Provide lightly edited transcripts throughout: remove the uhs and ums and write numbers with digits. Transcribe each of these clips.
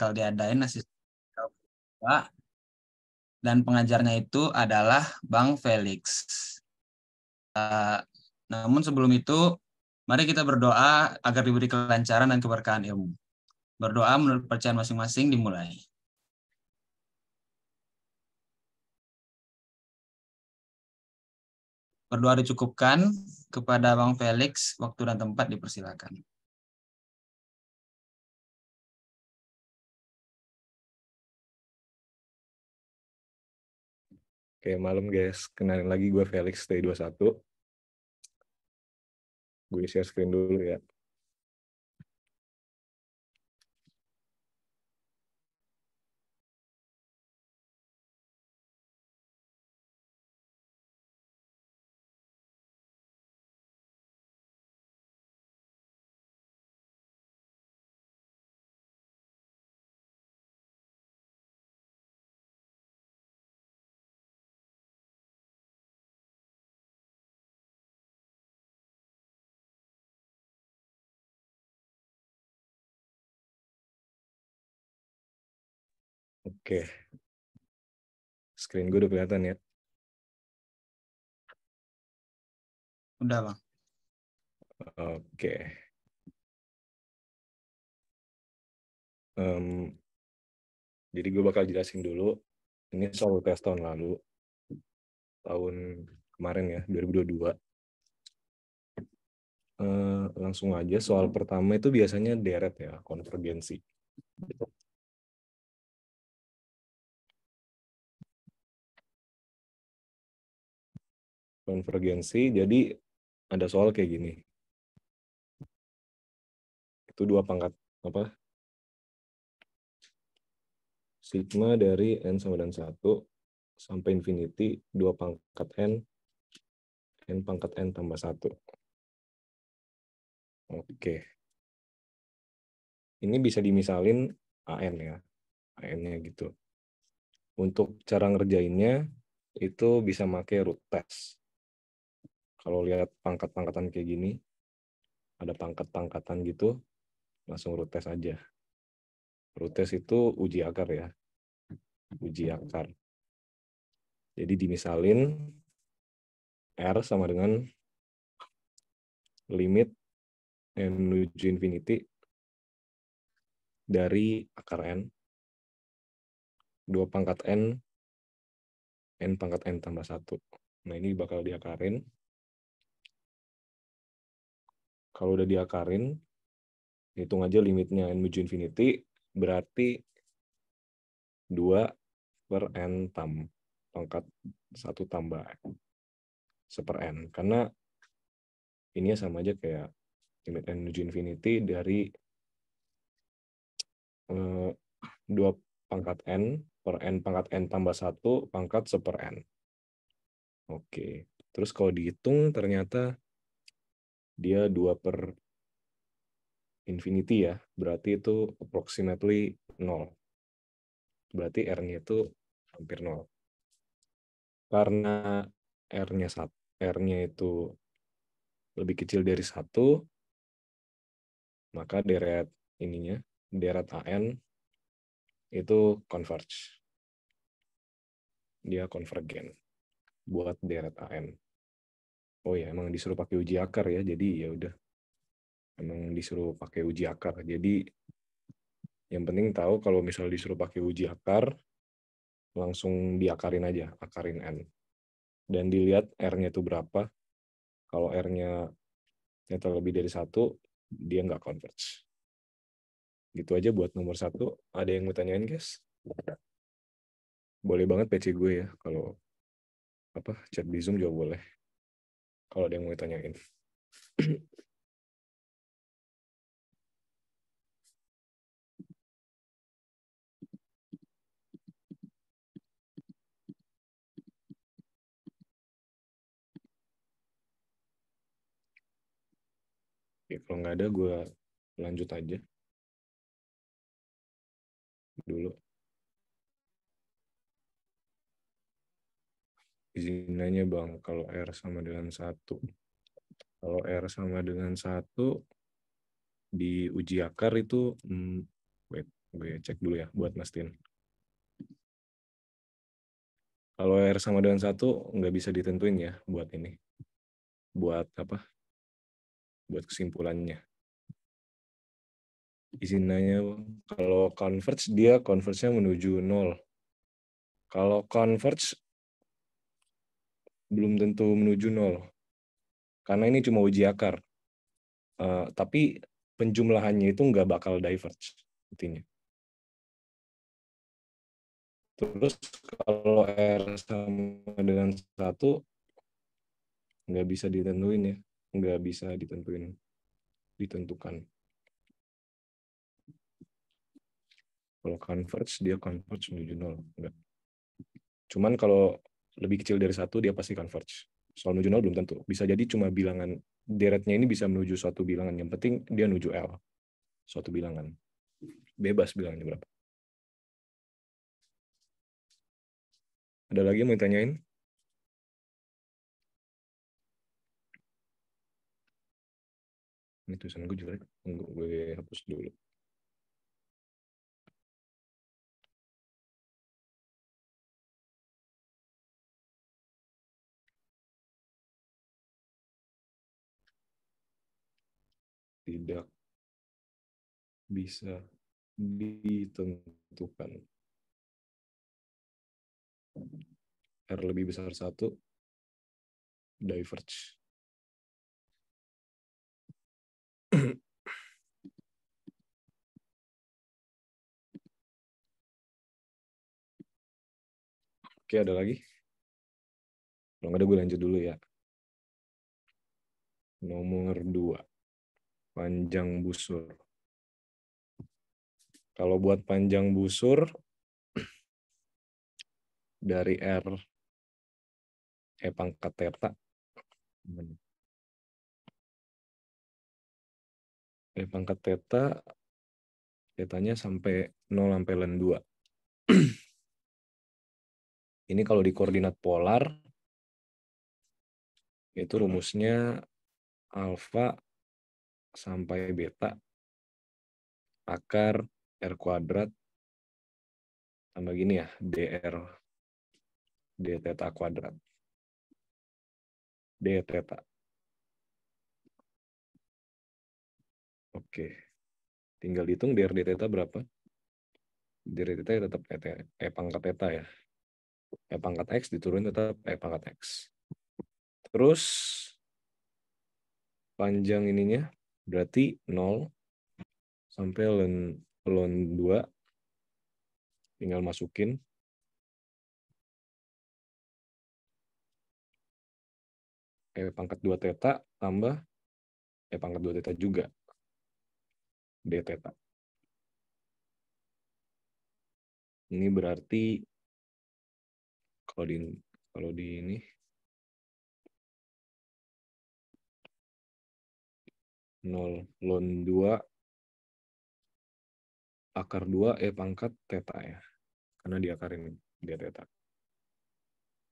bakal diadain Pak, dan pengajarnya itu adalah Bang Felix. Namun sebelum itu, mari kita berdoa agar diberi kelancaran dan keberkahan ilmu. Berdoa menurut percayaan masing-masing dimulai. Berdoa dicukupkan. Kepada Bang Felix, waktu dan tempat dipersilakan. Oke, malam guys. Kenalin lagi gue Felix T21. Gue share screen dulu ya. Oke. Screen gue udah kelihatan ya. Udah, Bang. Oke. Jadi gue bakal jelasin dulu. Ini soal tes tahun lalu. Tahun kemarin ya, 2022. Langsung aja soal pertama itu biasanya deret ya, konvergensi. Konvergensi, jadi ada soal kayak gini. Itu dua pangkat apa? Sigma dari n sama dengan 1 sampai infinity 2 pangkat n pangkat n tambah 1. Oke. Ini bisa dimisalin AN ya. AN-nya gitu. Untuk cara ngerjainnya itu bisa pakai root test. Kalau lihat pangkat-pangkatan kayak gini, ada pangkat-pangkatan gitu, langsung root test aja. Root test itu uji akar ya. Uji akar. Jadi dimisalin R sama dengan limit n menuju infinity dari akar n 2 pangkat n pangkat n tambah 1. Nah, ini bakal diakarin. Kalau udah diakarin, hitung aja limitnya n menuju infinity, berarti 2 per n pangkat 1 tambah seper n. Karena ini sama aja kayak limit n menuju infinity dari 2 pangkat n per n pangkat n tambah 1 pangkat seper n. Oke. Terus kalau dihitung ternyata dia 2 per infinity ya. Berarti itu approximately 0. Berarti R-nya itu hampir 0. Karena R-nya itu lebih kecil dari 1, maka deret ininya, deret AN itu converge. Dia konvergen buat deret AN. Oh ya, emang disuruh pakai uji akar ya, jadi ya udah. Emang disuruh pakai uji akar. Jadi yang penting tahu kalau misal disuruh pakai uji akar, langsung diakarin aja, akarin N. Dan dilihat R-nya itu berapa. Kalau R-nya ternyata lebih dari 1, dia nggak converge. Gitu aja buat nomor 1. Ada yang mau tanyain, guys? Boleh banget PC gue ya. Kalau chat di Zoom juga boleh. Kalau ada yang mau tanyain. Ya, kalau nggak ada, gue lanjut aja dulu. Izin nanya Bang, kalau R sama dengan 1. Kalau R sama dengan 1, di uji akar itu, wait, Gue cek dulu ya buat mastiin. Kalau R sama dengan 1 nggak bisa ditentuin ya buat ini. Buat apa? Buat kesimpulannya. Izinnya kalau converge dia converge-nya menuju 0. Kalau converge belum tentu menuju 0. Karena ini cuma uji akar. Tapi penjumlahannya itu nggak bakal diverge intinya. Terus kalau R sama dengan 1 nggak bisa ditentuin ya. Nggak bisa ditentukan. Kalau converge, dia converge menuju 0. Enggak. Cuman kalau lebih kecil dari 1, dia pasti converge. Soal menuju 0 belum tentu. Bisa jadi cuma bilangan, deretnya ini bisa menuju suatu bilangan. Yang penting dia menuju L. Suatu bilangan. Bebas bilangnya berapa. Ada lagi yang mau ditanyain? Ini tulisan gue jelek. Gue hapus dulu. Tidak bisa ditentukan. R lebih besar 1, diverge. Oke, ada lagi? Kalau nggak ada, gue lanjut dulu ya. Nomor 2. Panjang busur. Kalau buat panjang busur, dari R pangkat theta. Pangkat theta, tetanya sampai 0 sampai ln 2. Ini kalau di koordinat polar, itu rumusnya alfa sampai beta akar R kuadrat tambah gini ya, dr d theta kuadrat. D theta. Oke. Tinggal hitung dr d theta berapa? Dr d theta tetap pangkat theta ya. Pangkat X diturunin tetap pangkat X. Terus panjang ininya berarti 0 sampai ln 2. Tinggal masukin. Pangkat 2 theta tambah pangkat 2 theta juga. D theta. Ini berarti kalau di ini nol ln 2 akar 2 pangkat theta ya. Karena diakarin D theta.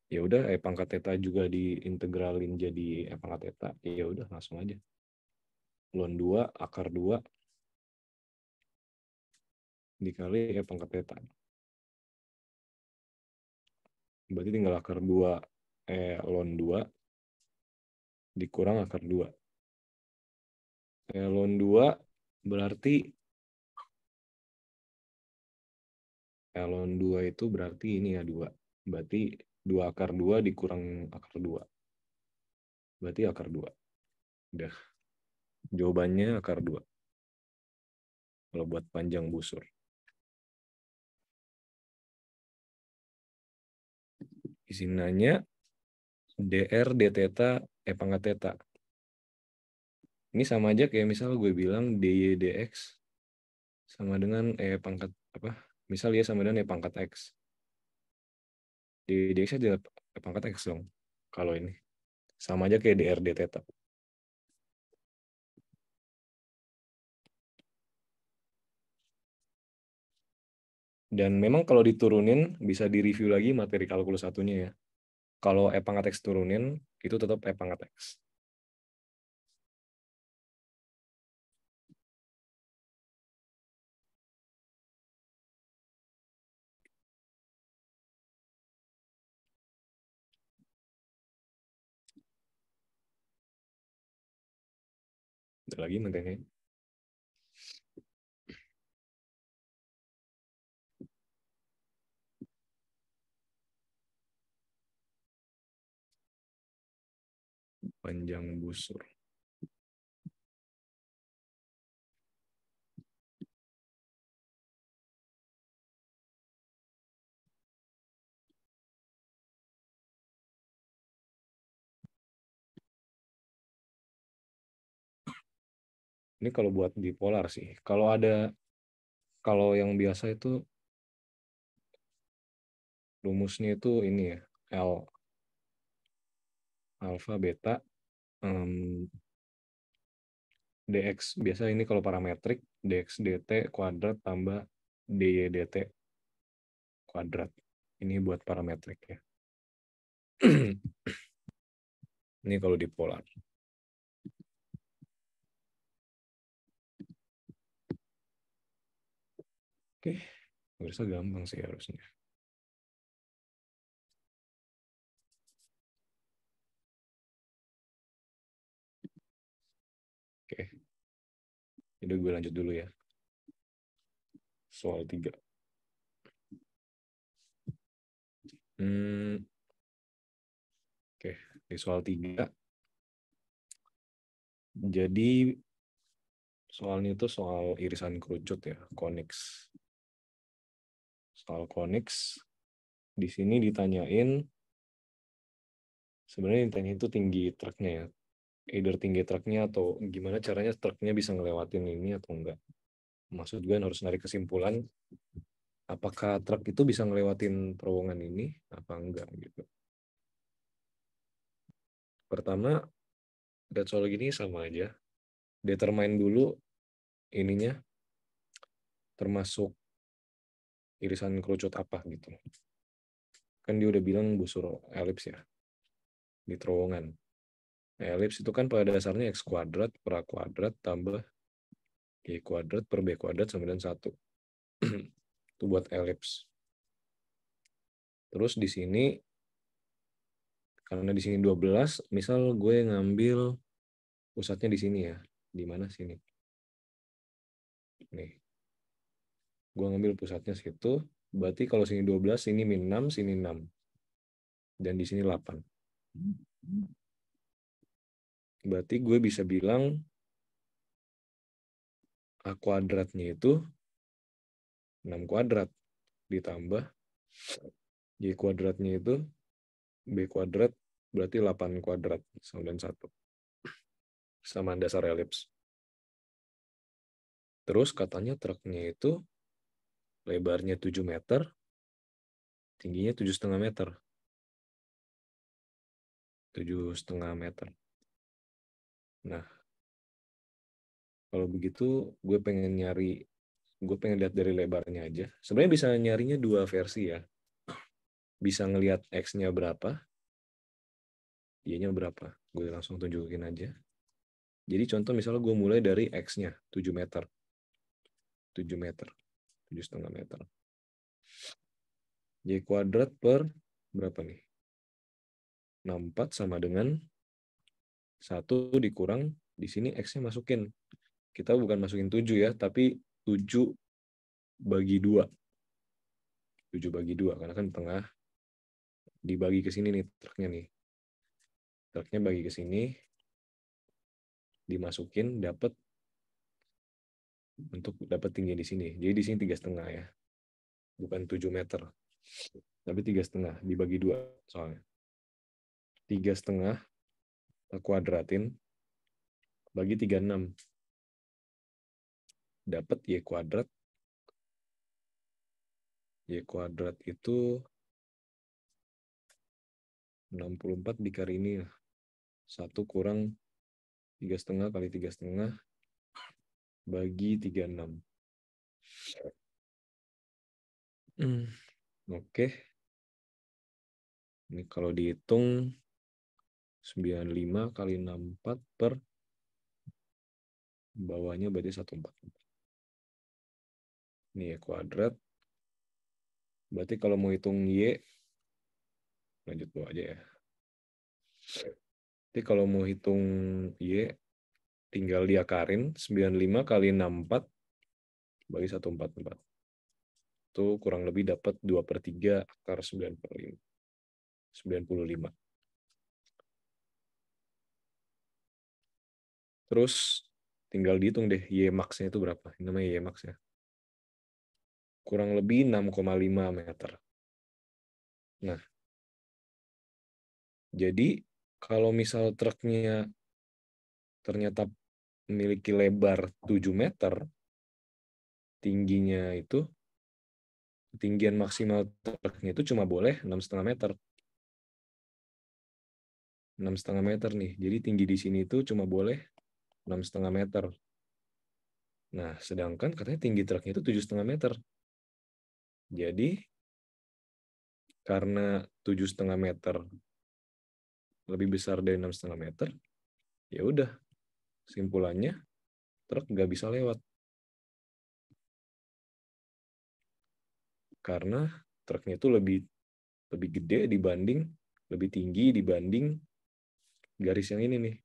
Ya udah pangkat theta juga diintegralin jadi pangkat theta. Ya udah langsung aja. Ln 2 akar 2 dikali pangkat theta. Berarti tinggal akar 2 ln 2 dikurang akar 2. Ln 2 berarti ln 2 itu berarti ini ya 2. Berarti 2 akar 2 dikurang akar 2. Berarti akar 2. Udah. Jawabannya akar 2. Kalau buat panjang busur. Izin nanya, dr, d theta, pangkat theta. Ini sama aja kayak misal gue bilang dy dx sama dengan pangkat apa? Misal ya sama dengan pangkat x. Dy dx aja pangkat x dong. Kalau ini sama aja kayak dr d theta. Dan memang kalau diturunin bisa direview lagi materi kalkulus satunya ya. Kalau pangkat x turunin itu tetap pangkat x. lagi mantennya. Panjang busur. Ini kalau buat bipolar sih. Kalau yang biasa itu rumusnya itu ini ya, L alfa beta dx. Biasa ini kalau parametrik dx dt kuadrat tambah dy dt kuadrat. Ini buat parametrik ya. Ini kalau dipolar. Oke, harusnya gampang sih harusnya. Oke, jadi gue lanjut dulu ya. Soal 3. Oke, di soal 3. Jadi soalnya itu soal irisan kerucut ya, conics. Soal conics, di sini ditanyain, sebenarnya ditanya itu tinggi truknya ya. Either tinggi truknya atau gimana caranya truknya bisa ngelewatin ini atau enggak. Maksud gue harus narik kesimpulan, apakah truk itu bisa ngelewatin terowongan ini, apa enggak gitu. Pertama, lihat soal gini sama aja. Determine dulu ininya, termasuk irisan kerucut apa gitu. Kan dia udah bilang busur elips ya, di terowongan. Elips itu kan pada dasarnya x kuadrat per a kuadrat tambah y kuadrat per b kuadrat sama dengan 1. Itu buat elips. Terus di sini, karena di sini 12, misal gue ngambil pusatnya di sini ya. Di mana sini? Nih. Gue ngambil pusatnya situ, berarti kalau sini 12, sini min 6, sini 6. Dan di sini 8. Berarti gue bisa bilang a kuadratnya itu 6 kuadrat ditambah y kuadratnya itu b kuadrat berarti 8 kuadrat sama dengan 1. Sama dasar elips. Terus katanya truknya itu lebarnya 7 meter, tingginya 7,5 meter. 7,5 meter. Nah, kalau begitu gue pengen lihat dari lebarnya aja. Sebenarnya bisa nyarinya dua versi ya. Bisa ngelihat X-nya berapa, Y-nya berapa. Gue langsung tunjukin aja. Jadi contoh misalnya gue mulai dari X-nya 7 meter. 7 meter. 7,5 meter. Y kuadrat per berapa nih? 64 sama dengan 1 dikurang, di sini X-nya masukin. Kita bukan masukin 7 ya, tapi 7 bagi 2. 7 bagi 2, karena kan tengah. Dibagi ke sini nih, truknya nih. Truknya bagi ke sini, dimasukin, untuk dapat tinggi di sini. Jadi di sini 3,5 ya. Bukan 7 meter. Tapi 3,5, dibagi 2 soalnya. 3,5 kuadratin, bagi 36. Dapat Y kuadrat. Y kuadrat itu 64 dikali ini. 1 kurang 3,5 kali 3,5 bagi 36. Oke. Ini kalau dihitung 95 kali 64 per bawahnya berarti 144. Ini Y kuadrat. Berarti kalau mau hitung Y, lanjut bawah aja ya. Jadi kalau mau hitung Y, tinggal diakarin 95 kali 64 bagi 144. Itu kurang lebih dapat 2/3 akar 95. Terus tinggal dihitung deh Y max-nya itu berapa. Ini namanya Y max-nya. Kurang lebih 6,5 meter. Nah, jadi kalau misal truknya ternyata memiliki lebar 7 meter, tingginya itu, ketinggian maksimal truknya itu cuma boleh 6,5 meter. 6,5 meter nih. Jadi tinggi di sini itu cuma boleh 6,5 meter. Nah, sedangkan katanya tinggi truknya itu 7,5 meter. Jadi, karena 7,5 meter lebih besar dari 6,5 meter, ya udah, simpulannya truk nggak bisa lewat. Karena truknya itu lebih gede dibanding, lebih tinggi dibanding garis yang ini nih.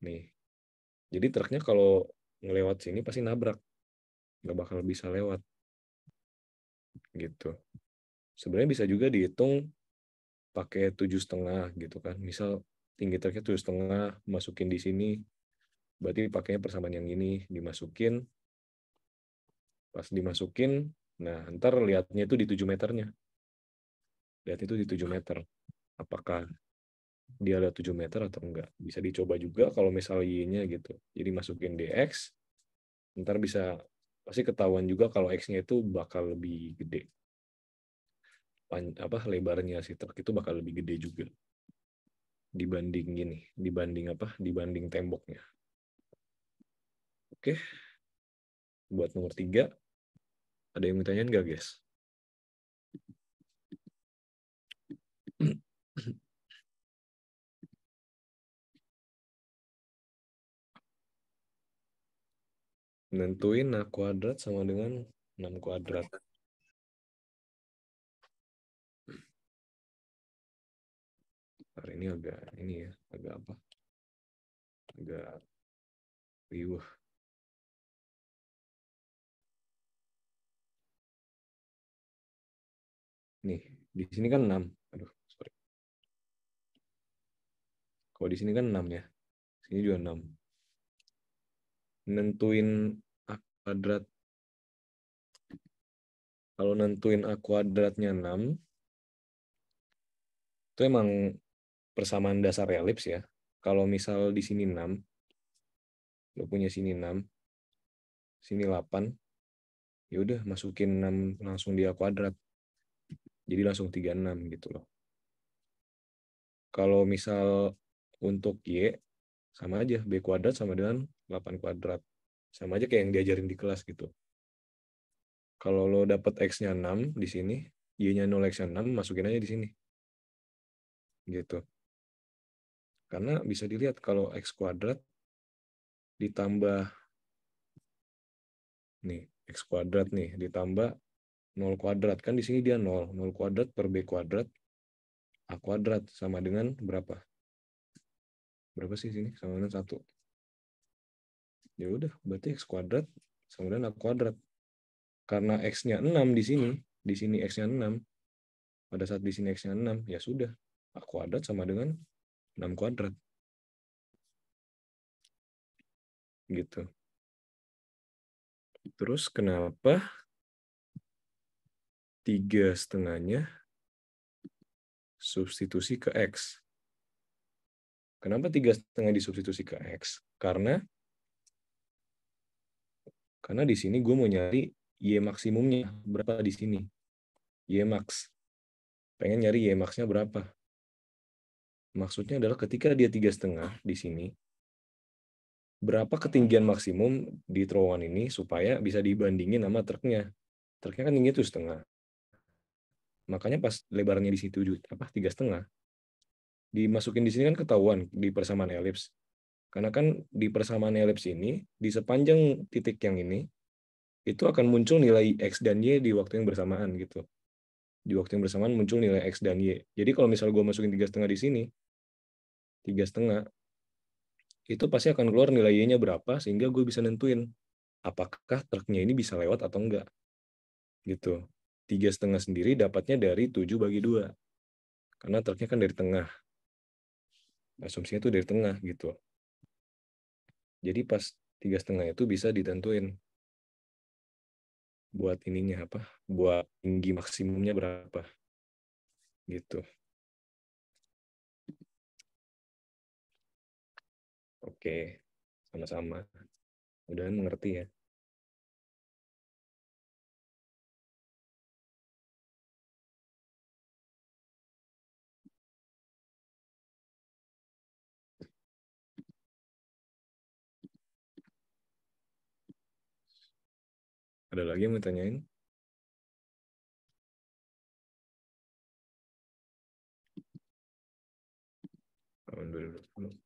Nih. Jadi truknya kalau ngelewat sini pasti nabrak. Nggak bakal bisa lewat. Gitu. Sebenarnya bisa juga dihitung pakai 7,5 gitu kan. Misal tinggi truknya 7,5, masukin di sini, berarti pakainya persamaan yang ini, dimasukin, pas dimasukin, nah ntar lihatnya itu di 7 meternya. Lihat itu di 7 meter. Apakah dia ada 7 meter atau enggak. Bisa dicoba juga kalau misal Y-nya gitu. Jadi masukin DX, ntar bisa, pasti ketahuan juga kalau X-nya itu bakal lebih gede. Lebarnya si truk itu bakal lebih gede juga dibanding gini, dibanding temboknya. Oke, buat nomor 3, ada yang mau tanyain nggak, guys? Nentuin A kuadrat sama dengan 6 kuadrat. Hari ini agak apa? Agak riuh. Nih, di sini kan 6. Aduh, sorry. Kalau di sini kan 6 ya. Sini juga 6. Nentuin A kuadrat. Kalau nentuin A kuadratnya 6, itu emang persamaan dasar elips ya. Kalau misal di sini 6, lo punya sini 6, sini 8, ya udah masukin 6 langsung di A kuadrat. Jadi langsung 36 gitu loh. Kalau misal untuk Y, sama aja. B kuadrat sama dengan 8 kuadrat. Sama aja kayak yang diajarin di kelas gitu. Kalau lo dapet X-nya 6 di sini, Y-nya 0, X-nya 6, masukin aja di sini. Gitu. Karena bisa dilihat kalau X kuadrat ditambah nih, X kuadrat nih, ditambah 0 kuadrat. Kan di sini dia 0. 0 kuadrat per B kuadrat, A kuadrat. Sama dengan berapa? Berapa sih sini? Sama dengan 1. Ya udah, berarti X kuadrat sama dengan A kuadrat. Karena X-nya 6 di sini X-nya 6, pada saat di sini X-nya 6, ya sudah. A kuadrat sama dengan 6 kuadrat. Gitu. Terus kenapa 3/2-nya substitusi ke X? Kenapa 3/2 disubstitusi ke X? Karena di sini gue mau nyari Y maksimumnya berapa di sini. Y max. Pengen nyari Y max-nya berapa. Maksudnya adalah ketika dia 3/2 di sini, berapa ketinggian maksimum di terowongan ini supaya bisa dibandingin sama truknya. Truknya kan tingginya 7,5. Makanya pas lebarnya di situ 3,5, dimasukin di sini kan ketahuan di persamaan elips. Karena kan di persamaan elips ini, di sepanjang titik yang ini, itu akan muncul nilai X dan Y di waktu yang bersamaan gitu. Di waktu yang bersamaan muncul nilai X dan Y. Jadi kalau misal gue masukin 3,5 di sini, 3,5, itu pasti akan keluar nilai Y-nya berapa, sehingga gue bisa nentuin apakah truknya ini bisa lewat atau enggak. Gitu. 3,5 sendiri dapatnya dari 7/2. Karena truknya kan dari tengah. Asumsinya itu dari tengah gitu. Jadi pas 3,5 itu bisa ditentuin buat ininya apa, buat tinggi maksimumnya berapa gitu. Oke, sama-sama. Udah mengerti ya. Ada lagi yang mau tanyain? Tahun 2020.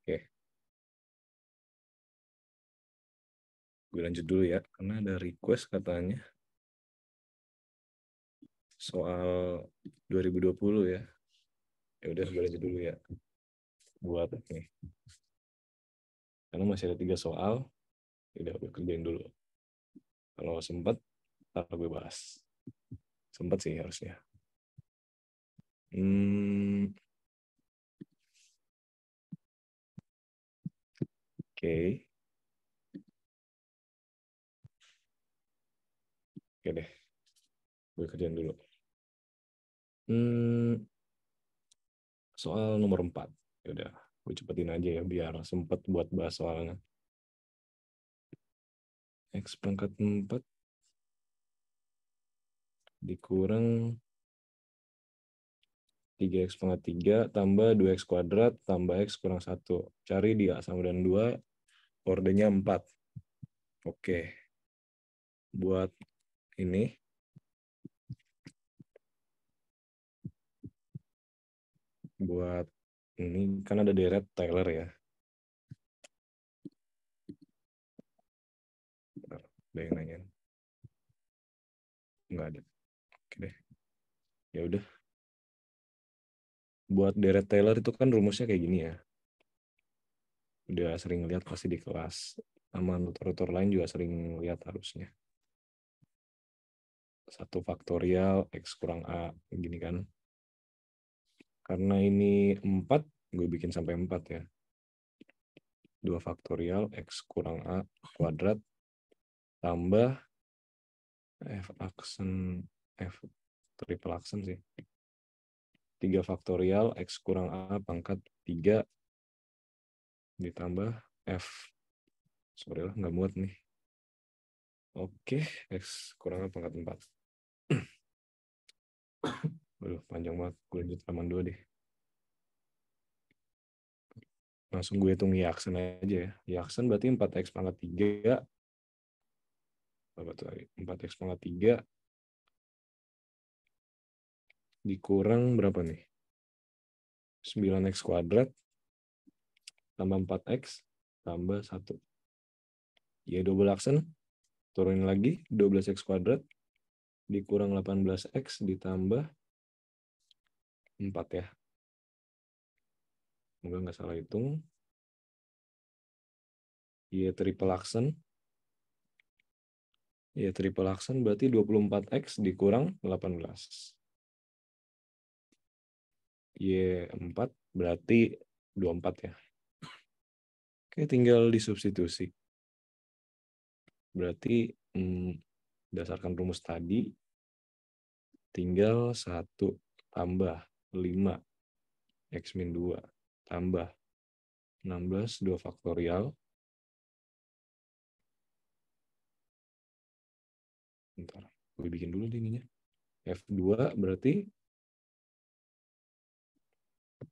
Oke, gue lanjut dulu ya, karena ada request katanya soal 2020 ya. Ya udah, gue lanjut dulu ya. Buat nih, karena masih ada 3 soal, udah gue kerjain dulu. Kalau sempat, ntar gue bahas. Sempat sih harusnya. Oke. Oke deh, gue kerjain dulu. Soal nomor 4. Ya udah, gue cepetin aja ya biar sempet buat bahas soalnya. X pangkat 4 dikurang 3x pangkat 3 tambah 2x kuadrat tambah x kurang 1. Cari di A sama dan 2, ordernya 4. Oke. Buat ini, buat ini kan ada deret Taylor ya. Bentar, ada yang nanya. Nggak ada. Oke deh. Ya udah. Buat deret Taylor itu kan rumusnya kayak gini ya. Udah sering lihat pasti di kelas. Sama tutor-tutor lain juga sering lihat harusnya. 1 faktorial X kurang A. Gini kan. Karena ini 4, gue bikin sampai 4 ya. 2 faktorial X kurang A kuadrat tambah F aksen, F triple aksen sih. 3 faktorial X kurang A pangkat 3 ditambah F. Sorry lah, nggak muat nih. Oke, X kurang A pangkat 4. Waduh, panjang banget. Gue lanjut halaman 2 deh. Langsung gue hitung Y-aksen aja ya. Y-aksen berarti 4x pangkat 3. Apa tuh? 4x pangkat 3 dikurang berapa nih? 9x kuadrat tambah 4x tambah 1. Y double aksen, turunin lagi 12x kuadrat dikurang 18x ditambah 4 ya. Semoga nggak salah hitung. Y triple aksen Ya, triple aksen berarti 24X dikurang 18. Y4 berarti 24 ya. Oke, tinggal disubstitusi. Berarti berdasarkan rumus tadi, tinggal 1 tambah 5 X min 2 tambah 16 2 faktorial. Bentar, gue bikin dulu ininya. F2 berarti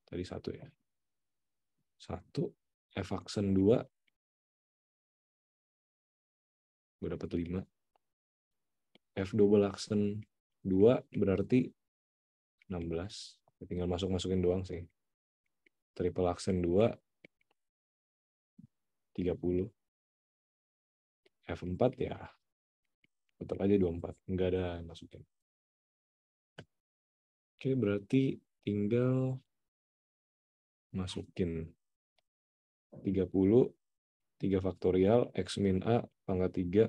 tadi 1 ya. 1 F aksen 2 gue dapat 5. F double aksen 2 berarti 16. Tinggal masukin doang sih. Triple aksen 2 30. F4 ya tetap aja 24. Enggak ada masukin. Oke, berarti tinggal masukin 30 3 faktorial X min A pangkat 3.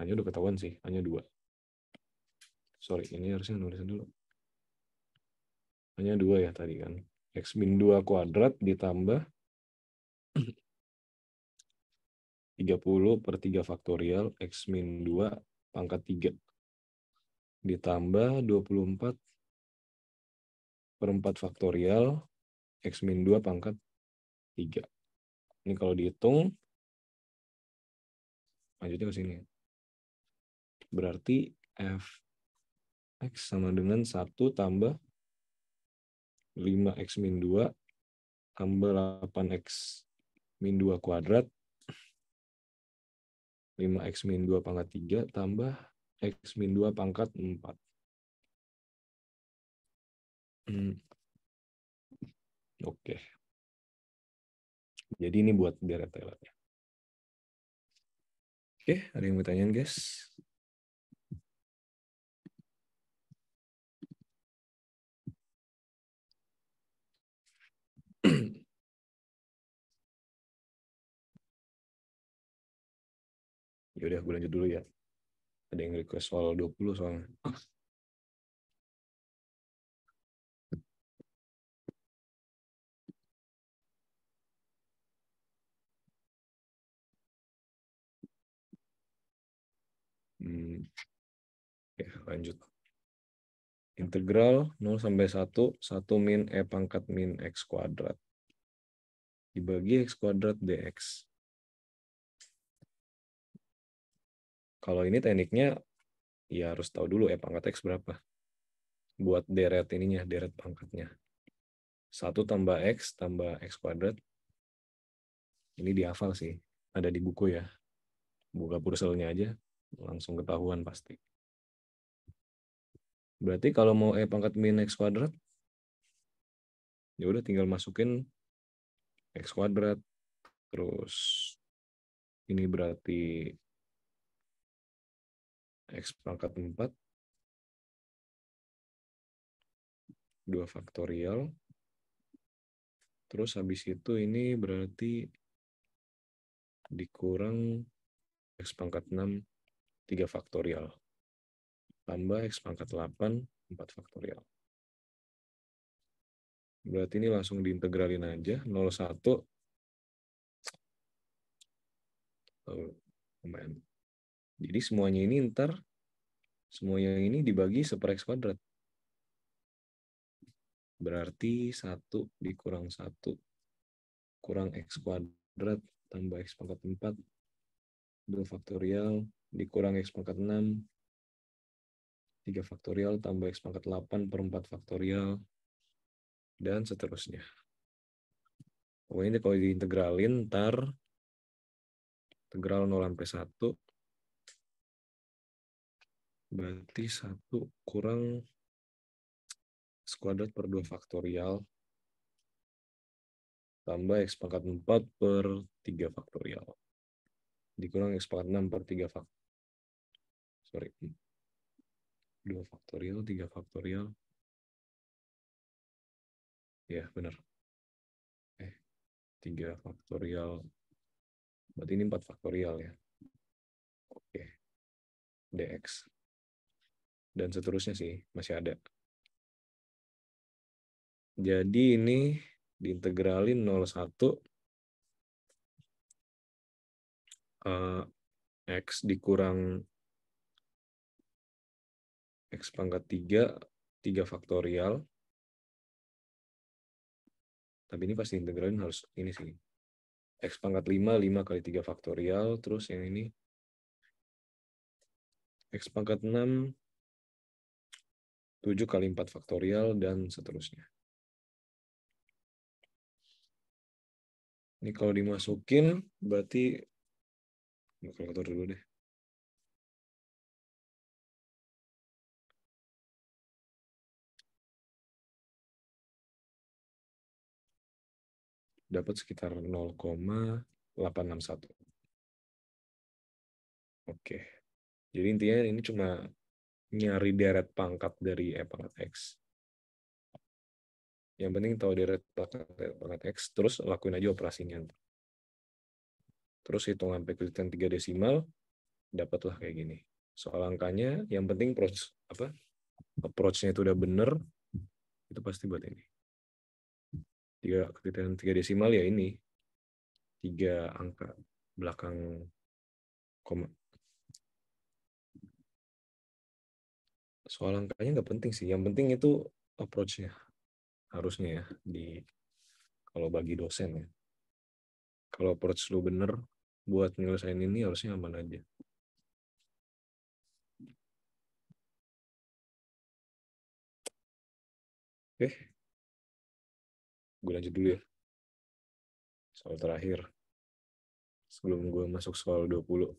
Hanya udah ketahuan sih, hanya 2. Sorry, ini harusnya nulisin dulu. Hanya 2 ya tadi kan. X min 2 kuadrat ditambah 30 per 3 faktorial X min 2 pangkat 3. Ditambah 24 per 4 faktorial X min 2 pangkat 3. Ini kalau dihitung, lanjutnya ke sini. Berarti Fx sama dengan 1 tambah 5x min 2 tambah 8x min 2 kuadrat 5x min 2 pangkat 3 tambah x min 2 pangkat 4. Oke. Jadi ini buat deret-deretnya. Oke, ada yang mau tanyain, guys? Yaudah, gue lanjut dulu ya. Ada yang request soal 20 soalnya. Oke, lanjut. Integral 0 sampai 1, 1 min E pangkat min X kuadrat. Dibagi X kuadrat dx. Kalau ini tekniknya, ya harus tahu dulu E pangkat X berapa. Buat deret ininya, deret pangkatnya. 1 tambah X tambah X kuadrat. Ini dihafal sih. Ada di buku ya. Buka purselnya aja, langsung ketahuan pasti. Berarti kalau mau E pangkat min X kuadrat, ya udah tinggal masukin X kuadrat. Terus ini berarti X pangkat 4. 2 faktorial. Terus habis itu ini berarti dikurang X pangkat 6, 3 faktorial. Tambah X pangkat 8, 4 faktorial. Berarti ini langsung diintegralin aja. 0,1. Jadi semuanya ini ntar, semuanya ini dibagi 1/X kuadrat. Berarti 1 dikurang 1 kurang X kuadrat tambah X pangkat 4. 2 faktorial dikurang X pangkat 6. 3 faktorial tambah X pangkat 8 per 4 faktorial. Dan seterusnya. Pokoknya kalau diintegralin, ntar integral 0 sampai 1 berarti 1 kurang X kuadrat per 2 faktorial tambah X pangkat 4 per 3 faktorial. Dikurang X pangkat 6 per 3 faktorial. Sorry. 2 faktorial, 3 faktorial. Ya, benar. 3 faktorial Berarti ini 4 faktorial ya. Oke. dx. Dan seterusnya sih, masih ada. Jadi ini diintegralin 01 x dikurang x pangkat 3 faktorial. Tapi ini pasti integralin harus ini sih. X pangkat 5 kali 3 faktorial. Terus yang ini X pangkat 6 7 kali 4 faktorial, dan seterusnya. Ini kalau dimasukin, berarti kalkulator dulu deh. Dapat sekitar 0,861. Oke. Jadi intinya ini cuma nyari deret pangkat dari E pangkat X. Yang penting tahu deret pangkat X, terus lakuin aja operasinya. Terus hitung sampai kelihatan 3 desimal, dapatlah kayak gini. Soal angkanya, yang penting approach-nya itu udah bener, itu pasti buat ini. 3 desimal ya ini. 3 angka belakang koma. Soal angkanya nggak penting sih. Yang penting itu approach-nya. Harusnya ya, kalau bagi dosen ya. Kalau approach lu bener, buat nyelesain ini harusnya aman aja. Oke. Gue lanjut dulu ya. Soal terakhir. Sebelum gue masuk soal 20.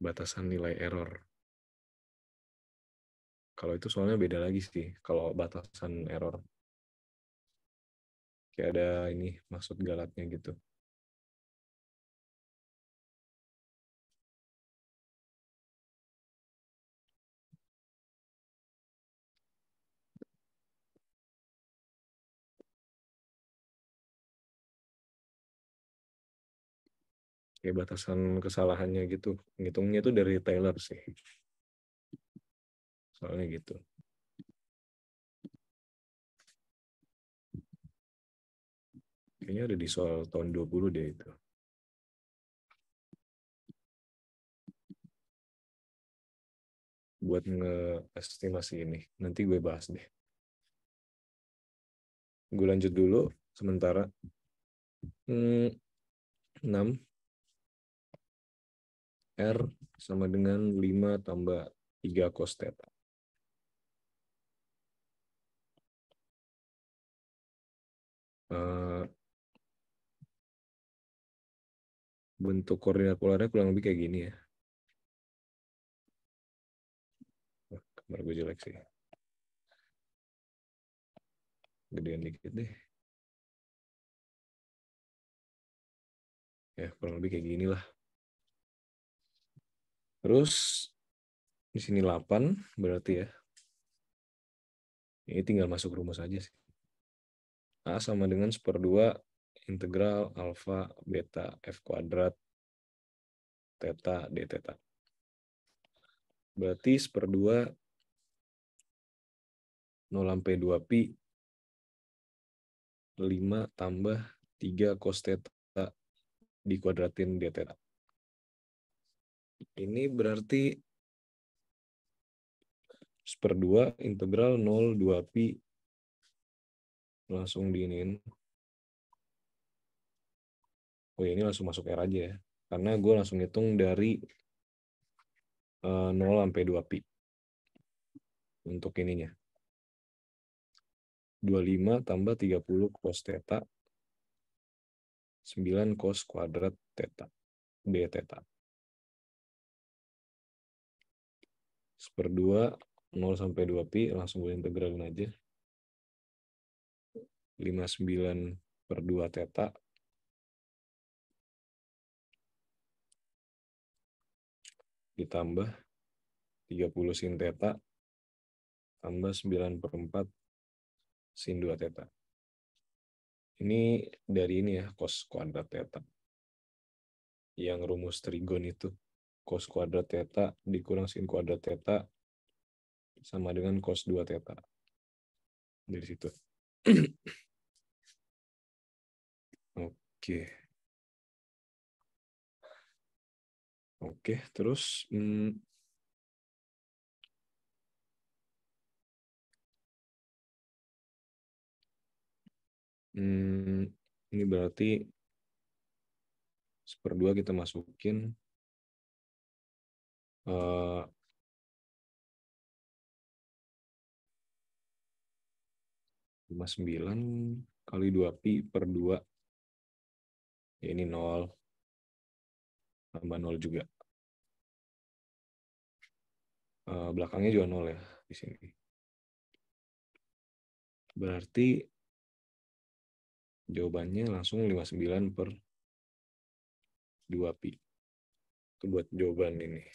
Batasan nilai error. Kalau itu soalnya beda lagi sih. Kalau batasan error. Kayak ada ini maksud galatnya gitu. Kayak batasan kesalahannya gitu. Ngitungnya itu dari Taylor sih. Soalnya gitu. Kayaknya ada di soal tahun 20 deh itu. Buat nge-estimasi ini. Nanti gue bahas deh. Gue lanjut dulu. Sementara 6 R sama dengan 5 tambah 3 cos theta. Bentuk koordinat polarnya kurang lebih kayak gini ya. Kamar gue jelek sih. Gedean dikit deh. Ya, kurang lebih kayak gini lah. Terus di sini 8 berarti ya. Ini tinggal masuk rumus aja sih. A sama dengan 1/2 integral alfa beta f kuadrat theta d theta. Berarti 1/2 0 sampai 2 pi 5 tambah 3 cos theta dikuadratin d theta. Ini berarti 1/2 integral 0 2 pi, langsung diinin. Oh ya, ini langsung masuk R aja ya. Karena gue langsung hitung dari 0 sampai 2 pi. Untuk ininya. 25 tambah 30 cos theta 9 cos kuadrat theta d theta. 1/2 0 sampai 2 pi, langsung gue integralin aja. 59/2 theta ditambah 30 sin theta tambah 9/4 sin 2 theta. Ini dari ini ya, cos kuadrat theta. Yang rumus trigon itu. Cos kuadrat theta dikurang sin kuadrat theta sama dengan cos 2 theta. Dari situ. Oke. Oke, terus ini berarti 1/2 kita masukin 59 kali 2pi/2. Ya, ini 0 tambah 0 juga. Belakangnya juga 0 ya di sini. Berarti jawabannya langsung 59/2pi. Itu buat jawaban ini.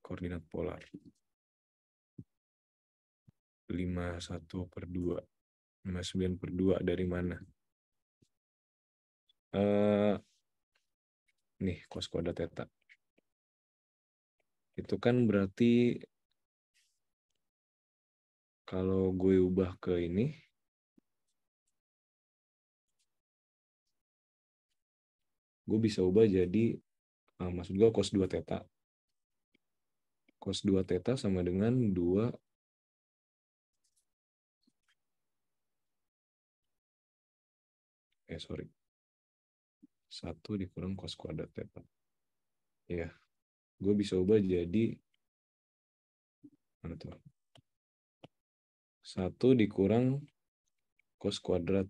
Koordinat polar. 51/2. 59/2 dari mana? Nih, cos kuadrat theta. Itu kan berarti kalau gue ubah ke ini, gue bisa ubah jadi, maksud gue cos 2 theta. Cos 2 theta sama dengan 2 1 dikurang cos kuadrat theta. Ya, gue bisa ubah jadi mana tuh? 1 dikurang cos kuadrat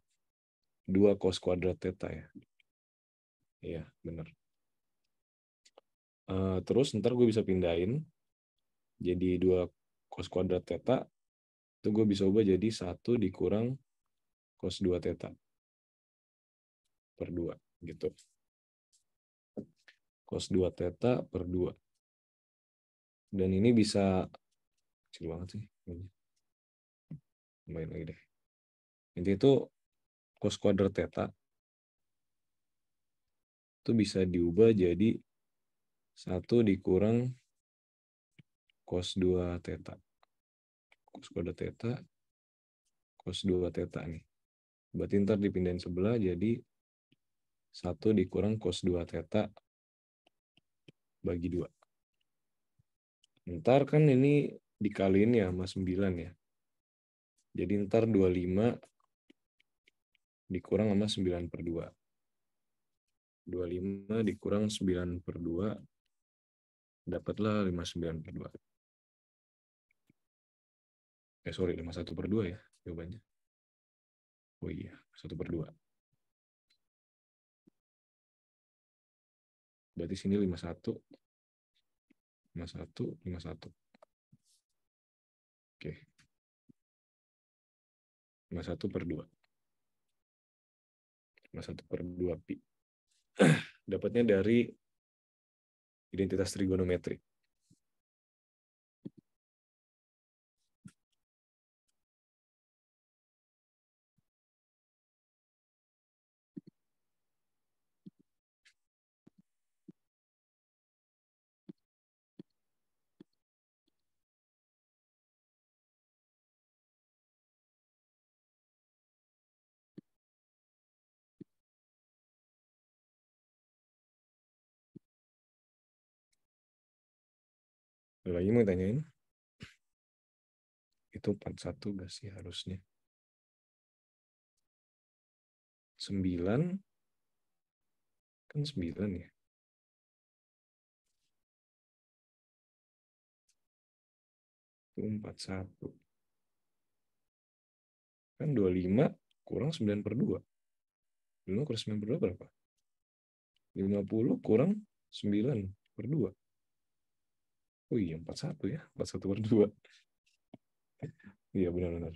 2 cos kuadrat theta ya. Iya, benar. Terus ntar gue bisa pindahin jadi 2 cos kuadrat theta. Itu gue bisa ubah jadi 1 dikurang cos 2 theta per 2 gitu. Cos 2 theta per 2. Dan ini bisa kecil banget sih. Main lagi deh. Intinya itu cos kuadrat theta itu bisa diubah jadi 1 dikurang cos 2 theta. Cos kuadrat theta, cos 2 theta nih. Berarti ntar dipindahin sebelah jadi 1 dikurang cos 2 theta bagi 2. Ntar kan ini dikaliin ya sama 9 ya. Jadi ntar 25 dikurang sama 9/2. 25 dikurang 9/2 dapatlah 59/2. 51/2 ya jawabannya. Oh iya, 1/2. Berarti sini 51, 51, 51. Oke. 51/2. 51/2 pi. Dapatnya dari identitas trigonometri. Ada lagi mau tanyain? Itu 41 gak sih harusnya? 9 kan 9 ya. Itu 41. Kan 25 kurang 9/2. 25 kurang 9/2 berapa? 50 kurang 9/2. Oh iya, 41 ya. 41/2. Iya, benar-benar.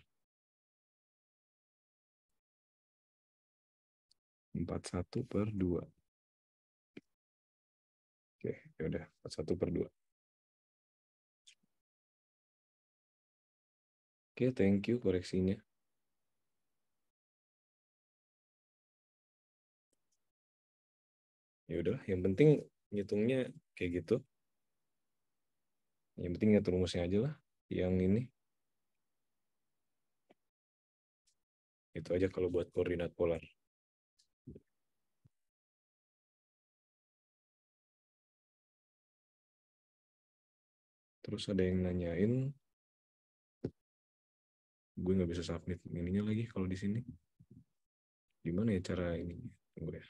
41/2. Oke, ya udah 1/2. Oke, thank you koreksinya. Ya udah, yang penting ngitungnya kayak gitu. Yang penting ngatur rumusnya aja lah. Yang ini. Itu aja kalau buat koordinat polar. Terus ada yang nanyain, gue nggak bisa submit ininya lagi kalau di sini. Gimana ya cara ini? Tunggu ya.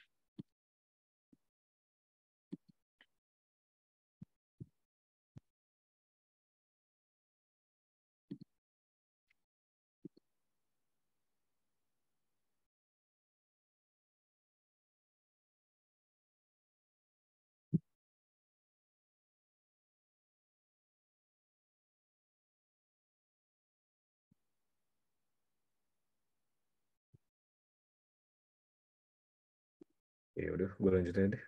Ya udah, gue lanjut aja deh.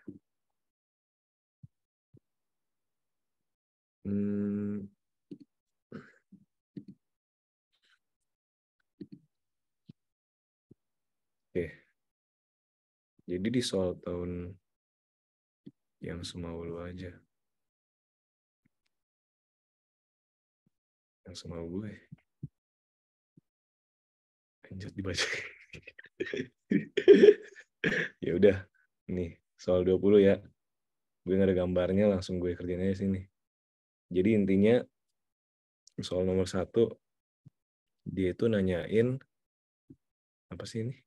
Oke. Jadi di soal tahun yang semau lu aja. Yang semau gue. Lanjut dibaca. Ya udah. Nih, soal 20 ya. Gue nggak ada gambarnya, langsung gue kerjain aja sini. Jadi intinya soal nomor 1, dia itu nanyain apa sih ini?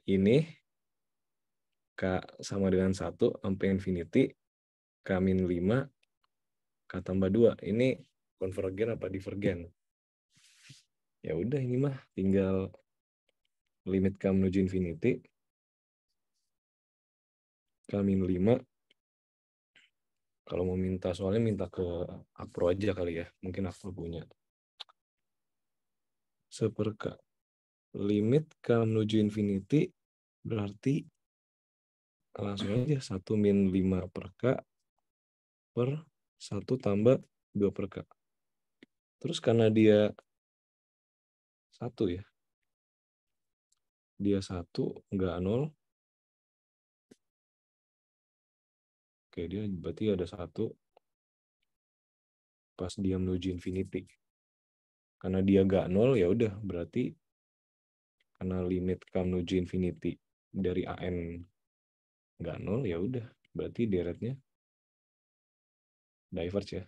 Ini K sama dengan 1 sampai infinity, K min 5, K tambah 2. Ini konvergen apa divergen? Ya udah, ini mah tinggal limit K menuju infinity, K min 5. Kalau mau minta, soalnya minta ke Akpro aja kali ya. Mungkin Akpro punya. Seper K. Limit K menuju infinity berarti langsung aja 1 min 5 per K per 1 tambah 2 per K. Terus karena dia 1 ya. Dia 1, enggak 0. Oke, dia berarti ada 1 pas dia menuju infinity. Karena dia enggak 0, ya udah berarti karena limit K menuju infinity dari AN enggak 0, ya udah berarti deretnya diverge ya.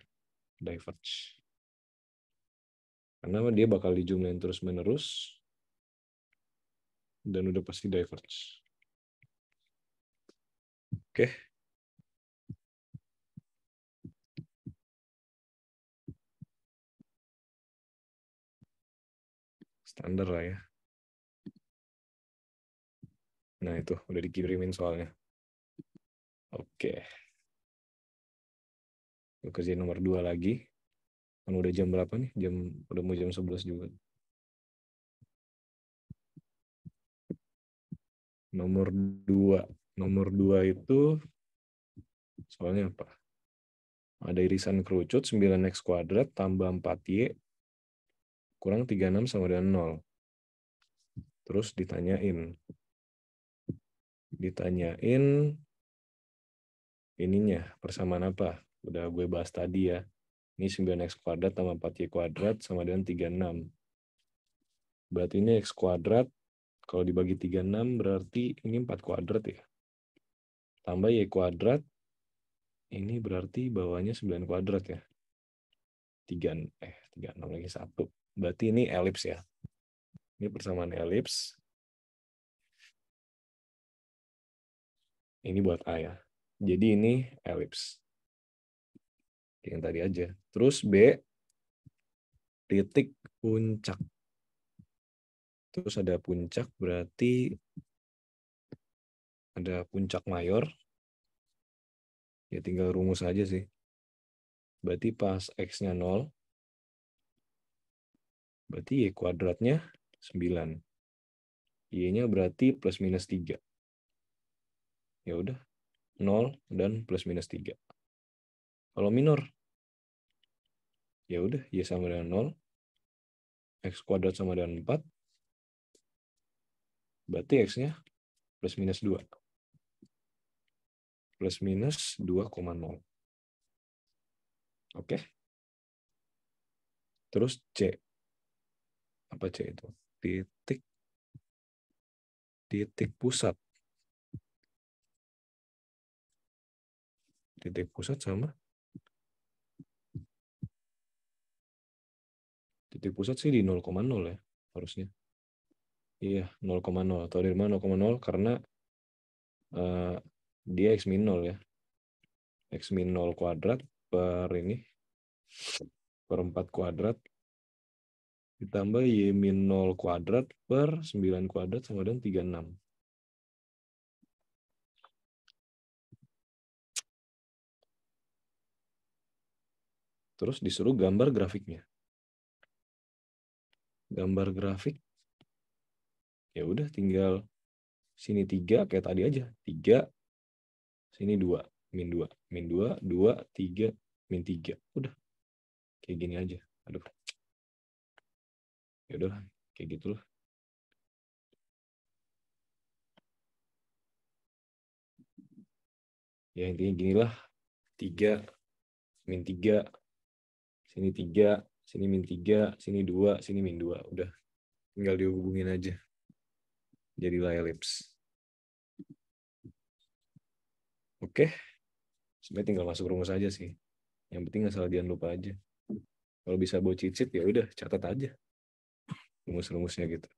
Diverge. Karena dia bakal dijumlahin terus-menerus dan udah pasti diverge. Oke. Standar lah ya. Nah itu, udah dikirimin soalnya. Oke. Gue kerjain nomor 2 lagi. Kan udah jam berapa nih? Udah mau jam 11 juga. Nomor 2. Nomor 2 itu soalnya apa? Ada irisan kerucut 9x kuadrat tambah 4y kurang 36 sama dengan 0. Terus ditanyain ininya, persamaan apa? Udah gue bahas tadi ya. Ini 9x kuadrat tambah 4y kuadrat sama dengan 36. Berarti ini x kuadrat, kalau dibagi 36 berarti ini 4 kuadrat ya. Tambah y kuadrat, ini berarti bawahnya 9 kuadrat ya. 36 lagi 1. Berarti ini elips ya. Ini persamaan elips. Ini buat A ya. Jadi ini elips. Yang tadi aja. Terus B, titik puncak. Terus ada puncak, berarti ada puncak mayor. Ya tinggal rumus aja sih. Berarti pas X-nya 0, berarti Y kuadratnya 9. Y-nya berarti plus minus 3. Ya udah, 0 dan plus minus 3. Kalau minor, ya udah, Y sama dengan 0, X kuadrat sama dengan 4, berarti X-nya plus minus 2. Plus minus 2,0. Oke. Terus C. Apa C itu? Titik pusat. Titik pusat sama titik pusat sih di 0,0 ya harusnya. Iya, 0,0. Atau dari mana 0,0? Karena dia X min 0 ya. X min 0 kuadrat per ini, per 4 kuadrat, ditambah Y min 0 kuadrat per 9 kuadrat sama dengan 36. Terus disuruh gambar grafiknya. Gambar grafik, ya udah tinggal sini 3 kayak tadi aja. 3, sini 2, min 2, min 2, 2, 3, min 3. Udah, kayak gini aja. Aduh. Ya udah, kayak gitulah. Ya intinya ginilah. 3, min 3, sini 3, sini min 3, sini 2, sini min 2. Udah, tinggal dihubungin aja. Jadilah elips. Oke, sebenarnya tinggal masuk rumus aja sih. Yang penting asal jangan lupa aja. Kalau bisa bawa cheat sheet, ya udah catat aja rumus-rumusnya gitu.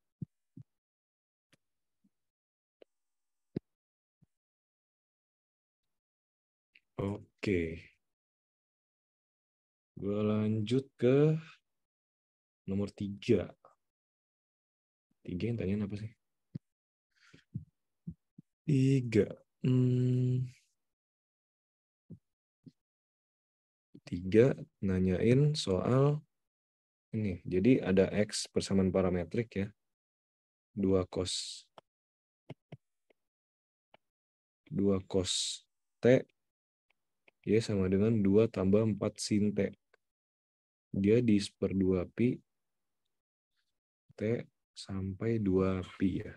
Oke. Gue lanjut ke nomor 3. 3 yang tanyain apa sih? 3. 3 nanyain soal ini. Jadi ada X persamaan parametrik ya. 2 cos T ya sama dengan 2 tambah 4 sin T. Dia di per 2 pi T sampai 2 pi ya.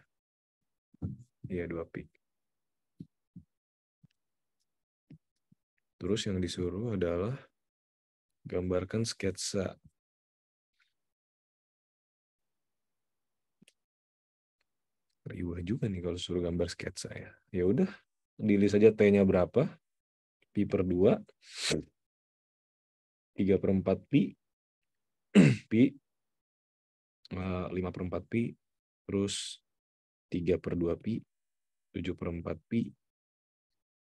Iya 2 pi. Terus yang disuruh adalah gambarkan sketsa. Riwah juga nih kalau suruh gambar sketsa ya. Ya udah, di-list aja T-nya berapa. Pi per 2. 3 per 4 pi. Pi. 5 per 4 pi. Terus 3 per 2 pi. 7 per 4 pi.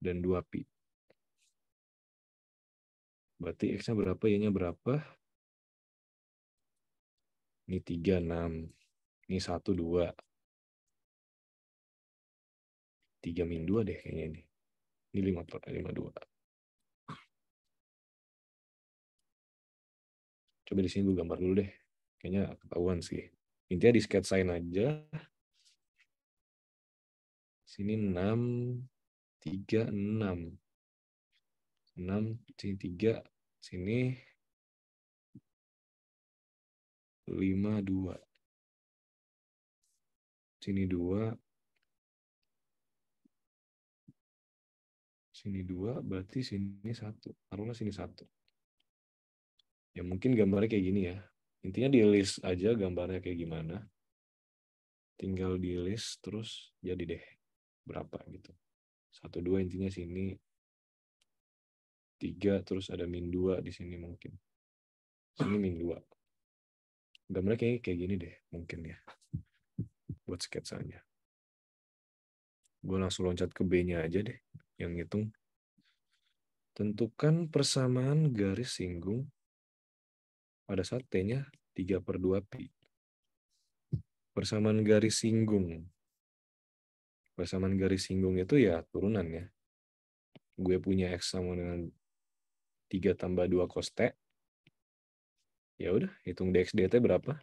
Dan 2 pi. Berarti X-nya berapa, Y-nya berapa? Ini 3, 6. Ini 1, 2. 3 min 2 deh kayaknya ini. Ini 5 per 5, 2. Coba di sini gue gambar dulu deh. Kayaknya ketahuan sih. Intinya di sketsain aja. Sini 6, 3, 6. 6, sini 3, sini 5, 2. Sini 2. Sini 2, berarti sini 1. Taruhlah sini 1. Ya mungkin gambarnya kayak gini ya. Intinya di list aja gambarnya kayak gimana. Tinggal di list terus jadi deh berapa gitu. 1, 2 intinya sini. 3 terus ada min 2 di sini mungkin. Sini min 2. Gambarnya kayak gini deh mungkin ya. Buat sketsanya. Gue langsung loncat ke B-nya aja deh yang ngitung. Tentukan persamaan garis singgung pada saat T-nya 3 per 2 pi. Persamaan garis singgung. Persamaan garis singgung itu ya turunan ya. Gue punya X sama dengan 3 tambah 2 cos T. Ya udah, hitung dx dt berapa?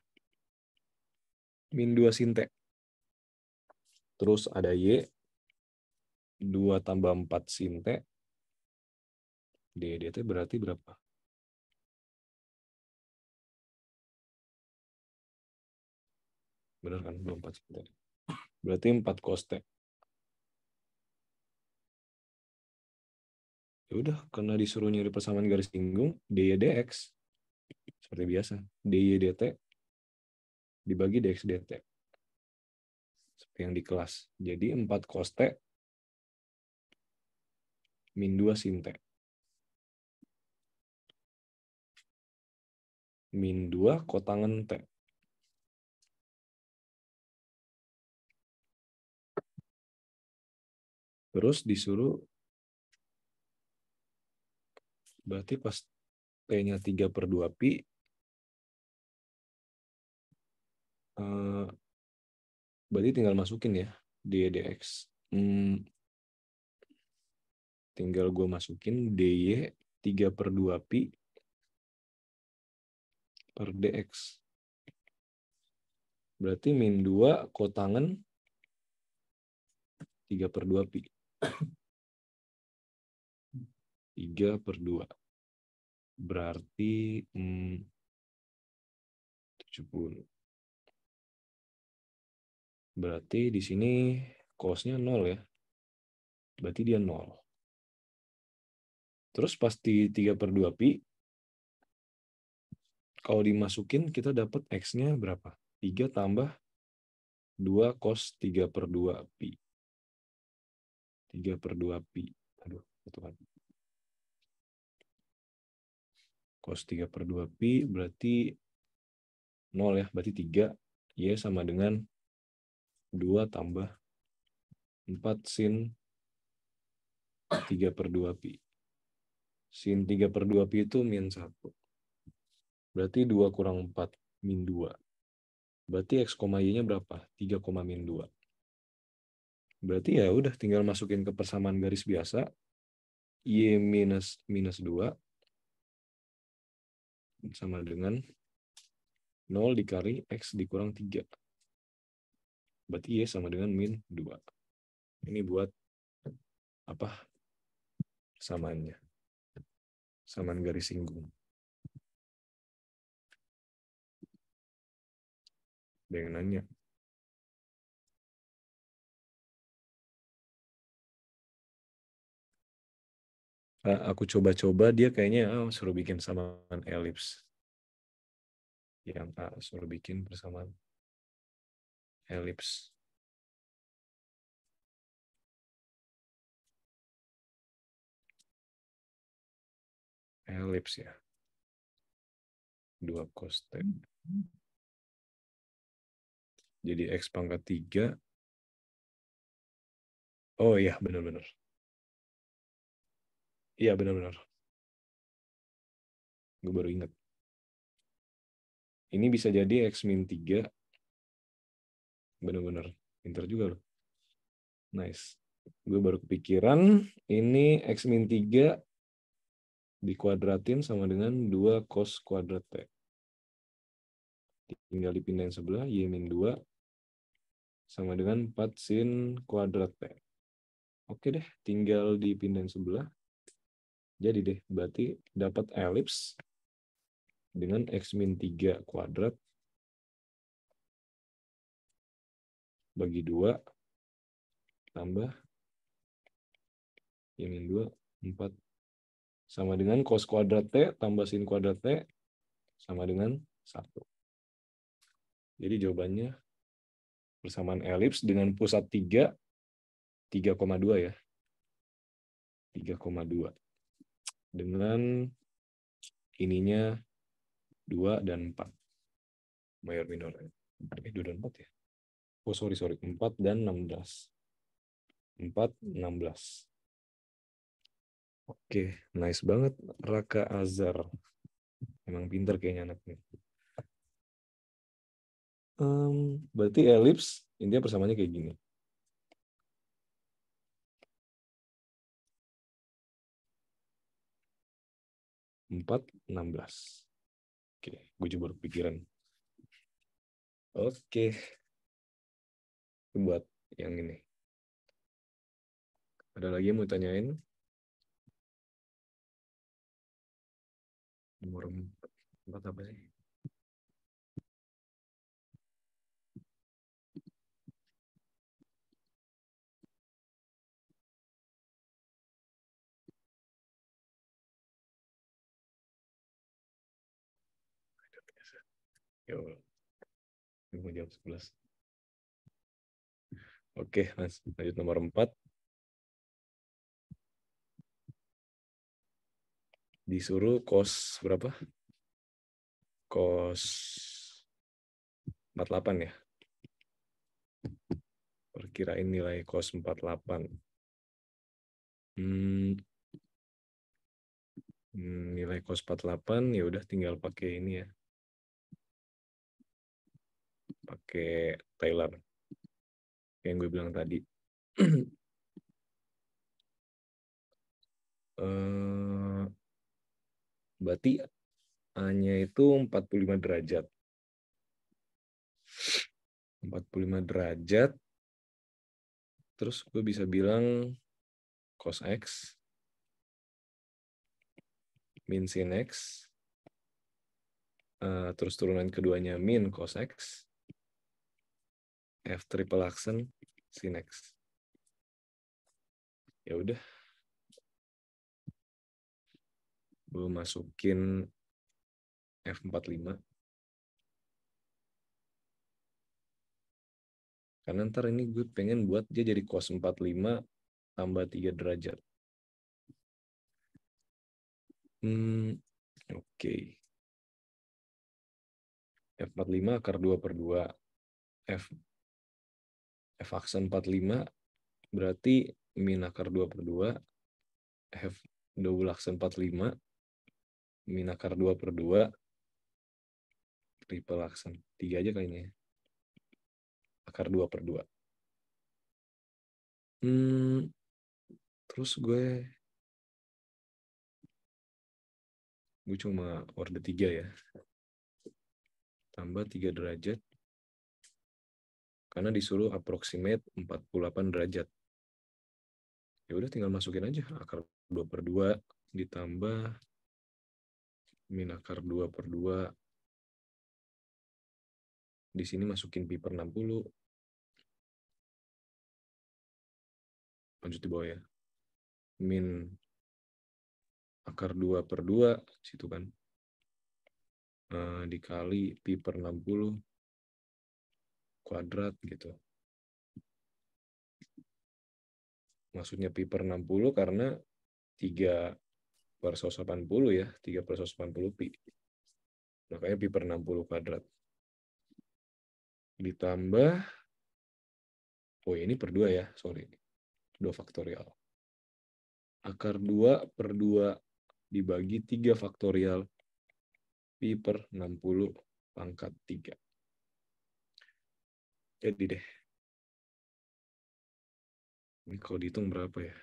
Min 2 sin T. Terus ada Y, 2 tambah 4 sin T, DT berarti berapa? Benar kan? 24 sin T. Berarti 4 cos T. Ya udah, karena disuruh nyari persamaan garis singgung, DY dx. Seperti biasa. DY dt dibagi dx dt. Seperti yang di kelas. Jadi 4 cos T min 2 sin T. Min 2 kotangan T. Terus disuruh, berarti pas T-nya 3/2 pi, berarti tinggal masukin ya, dy dx. Tinggal gue masukin dy 3/2 pi per dx. Berarti min 2 kotangan 3/2 pi. 3/2. Berarti 70. Berarti di sini cos-nya 0 ya. Berarti dia 0. Terus pasti 3/2 pi, kalau dimasukin kita dapat X-nya berapa? 3 tambah 2 cos 3/2 pi. 3/2 pi. Aduh, itu kan. Cos 3/2 pi berarti 0 ya. Berarti 3. Y sama dengan 2 tambah 4 sin 3/2 pi. Sin 3/2 pi itu min 1. Berarti 2 kurang 4, min 2. Berarti X, Y-nya berapa? 3, min 2. Berarti ya udah tinggal masukin ke persamaan garis biasa. Y minus 2 sama dengan 0 dikali X dikurang 3. Berarti Y sama dengan min 2. Ini buat apa? Persamaannya. Persamaan garis singgung. Ada yang nanya. Aku coba-coba, dia kayaknya suruh bikin persamaan elips. Yang A suruh bikin persamaan elips. Elips ya. 2 cos T. Jadi X pangkat 3. Oh iya, benar-benar. Iya, benar-benar. Gue baru ingat. Ini bisa jadi X min 3. Benar-benar. Pinter juga loh. Nice. Gue baru kepikiran, ini X min 3 dikuadratin sama dengan 2 cos kuadrat T. Tinggal dipindahin sebelah, Y min 2 sama dengan 4 sin kuadrat T. Oke deh, tinggal dipindahin sebelah. Jadi deh, berarti dapat elips dengan X min 3 kuadrat bagi 2 tambah Y min 2, 4. Sama dengan cos kuadrat T tambah sin kuadrat T sama dengan 1. Jadi jawabannya persamaan elips dengan pusat 3, 3,2 ya. 3,2. Dengan ininya 2 dan 4. Mayor minor. 2 dan 4 ya. Oh sorry. 4 dan 16. 4, 16. Oke, nice banget Raka Azhar. Emang pinter kayaknya anaknya. Berarti elips intinya persamaannya kayak gini. Empat, 16. Oke, gue coba berpikiran. Oke. Buat yang ini. Ada lagi yang mau tanyain? Nomor 4 apa sih? Ya Allah, mau jam 11. Oke, lanjut nomor 4. Disuruh kos berapa? Kos 48 ya. Perkirain nilai kos 48. Nilai kos 48 ya udah tinggal pakai ini ya. Pakai Taylor. Yang gue bilang tadi. Berarti A-nya itu 45 derajat. 45 derajat. Terus gue bisa bilang cos X min sin X. Terus turunan keduanya min cos X. F triple aksen sin X. Ya udah. Gue masukin F45. Karena ntar ini gue pengen buat dia jadi cos 45 tambah 3 derajat. Oke. F45 akar 2 per 2. F aksen 45 berarti min akar 2 per 2. F double aksen 45 min akar 2 per 2. Triple aksen. 3 aja kayaknya. Akar 2 per 2. Terus gue cuma order 3 ya. Tambah 3 derajat. Karena disuruh approximate 48 derajat. Ya udah tinggal masukin aja akar 2 per 2 ditambah min akar 2 per 2. Di sini masukin pi per 60. Lanjut di bawah ya. Min akar 2 per 2 situ kan. Dikali pi per 60 kuadrat gitu. Maksudnya pi per 60 karena 3 per 180 ya. 3 per 180 pi. Makanya pi per 60 kuadrat. Ditambah, oh ini per 2 ya, sorry. 2 faktorial. Akar 2 per 2 dibagi 3 faktorial pi per 60 pangkat 3. Jadi deh. Ini kalau dihitung berapa ya?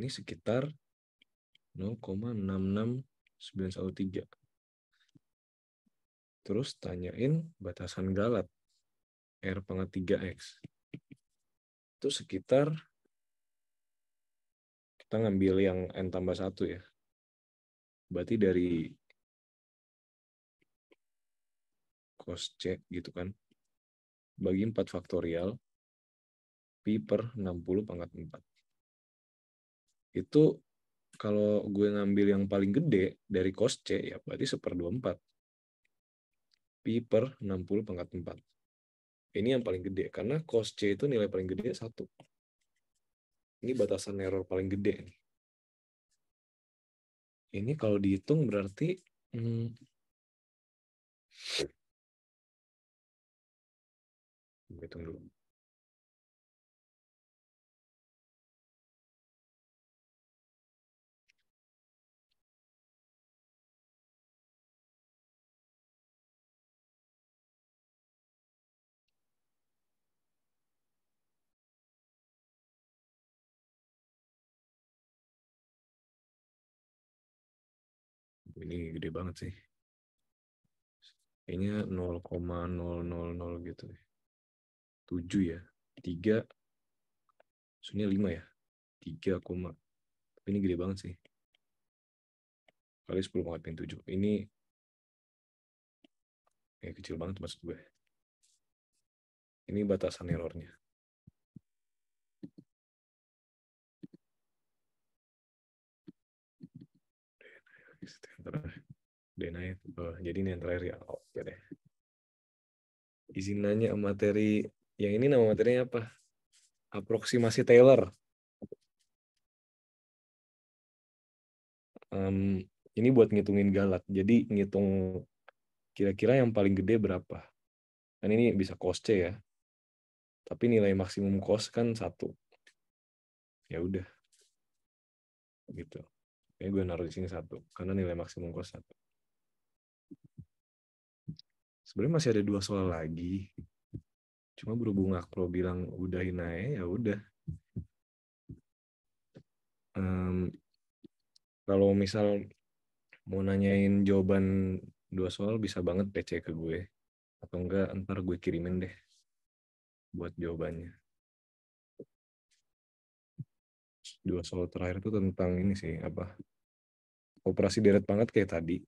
Ini sekitar 0,66913. Terus tanyain batasan Galat R pangkat 3X. Itu sekitar, kita ngambil yang N tambah 1 ya. Berarti dari cos C gitu kan. Bagi 4 faktorial, pi per 60 pangkat 4. Itu kalau gue ngambil yang paling gede dari cos C, ya berarti 1/24. Pi per 60 pangkat 4. Ini yang paling gede, karena cos C itu nilai paling gede 1. Ini batasan error paling gede. Ini kalau dihitung berarti hitung dulu. Ini gede banget sih. Kayaknya 0,000 gitu. 7 ya. 3. Maksudnya 5 ya. 3, tapi ini gede banget sih. Kali 10,7. Ini kecil banget maksud gue. Ini batasan errornya. Jadi ini yang terakhir ya. Oke deh. Izin nanya materi. Yang ini nama materinya apa? Aproksimasi Taylor. Ini buat ngitungin galak. Jadi ngitung kira-kira yang paling gede berapa. Kan ini bisa cos C ya. Tapi nilai maksimum cos kan 1. Ya udah. Gitu. Kayak gue naruh di sini 1. Karena nilai maksimum cos 1. Sebenarnya masih ada 2 soal lagi. Cuma berhubung Akpro bilang udahin aja, ya udah. Kalau misal mau nanyain jawaban 2 soal bisa banget PC ke gue. Atau enggak ntar gue kirimin deh buat jawabannya. 2 soal terakhir itu tentang ini sih, apa, operasi deret pangkat kayak tadi.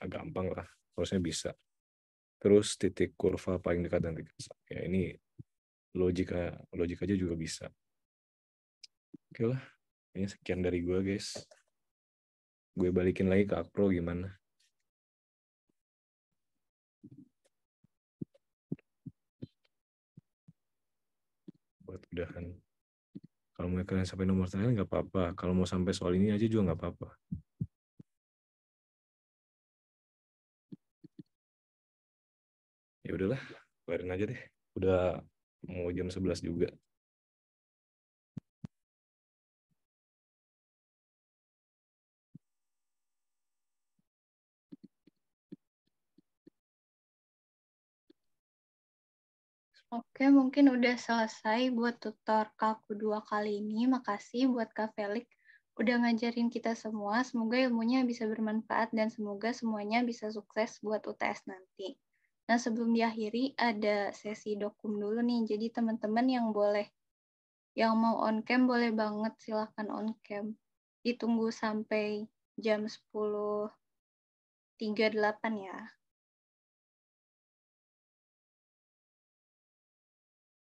Agak gampang lah, harusnya bisa. Terus titik kurva paling dekat dan titik ya ini logik aja juga bisa. Oke lah, kayaknya sekian dari gue guys. Gue balikin lagi ke Akpro gimana. Buat udahan. Kalau mau kalian sampai nomor terakhir nggak apa-apa. Kalau mau sampai soal ini aja juga nggak apa-apa. Ya udahlah, bayarin aja deh. Udah mau jam 11 juga. Oke, mungkin udah selesai buat tutor Kalku 2 kali ini. Makasih buat Kak Felix udah ngajarin kita semua. Semoga ilmunya bisa bermanfaat dan semoga semuanya bisa sukses buat UTS nanti. Nah, sebelum diakhiri ada sesi dokum dulu nih. Jadi teman-teman yang mau on cam boleh banget silahkan on cam. Ditunggu sampai jam 10.38 ya.